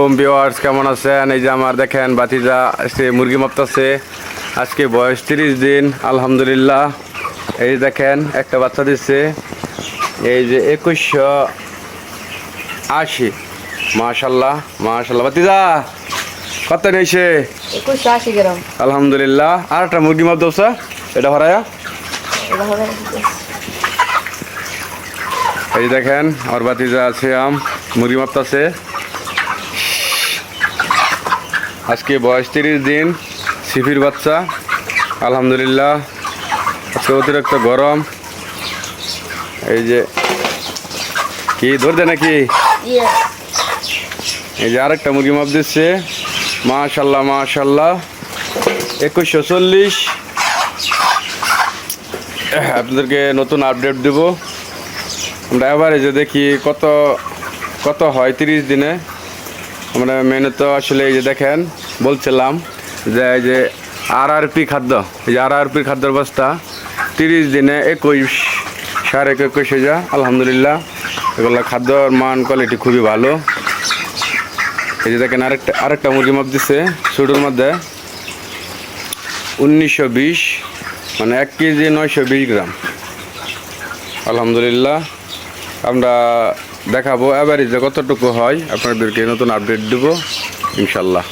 আলাইকুম ভিউয়ার্স, কেমন আছেন? এই যে আমার দেখেন বাতিজা সে মুরগি মাপতাছে। আজকে বয়স 30 দিন, আলহামদুলিল্লাহ। এই দেখেন একটা বাচ্চা দিচ্ছে, এই যে 2180। মাশাল্লাহ মাশাল্লাহ। বাতিজা কত নিয়েছে? 2180 গ্রাম। আলহামদুলিল্লাহ। আর একটা মুরগি মাপ দোসা, এটা হরায়া। এই যে দেখেন আমার বাতিজা আছে মুরগি মাপতাছে। আজকে বয়স 30 দিন, সিফির বাচ্চা, আলহামদুলিল্লাহ। আজকে অতিরিক্ত গরম। এই যে কি ধরতে নাকি, এই যে আরেকটা মুরগি মাপ দিচ্ছে। মাশাল্লাহ মাশাল্লাহ। 2140। আপনাদেরকে নতুন আপডেট দেব। আমরা এভারেজে দেখি কত কত হয় 30 দিনে। আমরা মেনু তো আসলে এই যে দেখেন বলছিলাম যে এই যে RRP খাদ্য, এই যে RRP খাদ্যের বস্তা 30 দিনে 21 সাড়ে 21,000। আলহামদুলিল্লাহ, এগুলো খাদ্যর মান কোয়ালিটি খুবই ভালো। এই যে দেখেন আরেকটা মুরগি মাপ দিচ্ছে ছোটোর মধ্যে 1920, মানে 1 কেজি 920 গ্রাম। আলহামদুলিল্লাহ, আমরা দেখাবো এভারেজে কতটুকু হয়, আপনাদেরকে নতুন আপডেট দেবো ইনশাল্লাহ।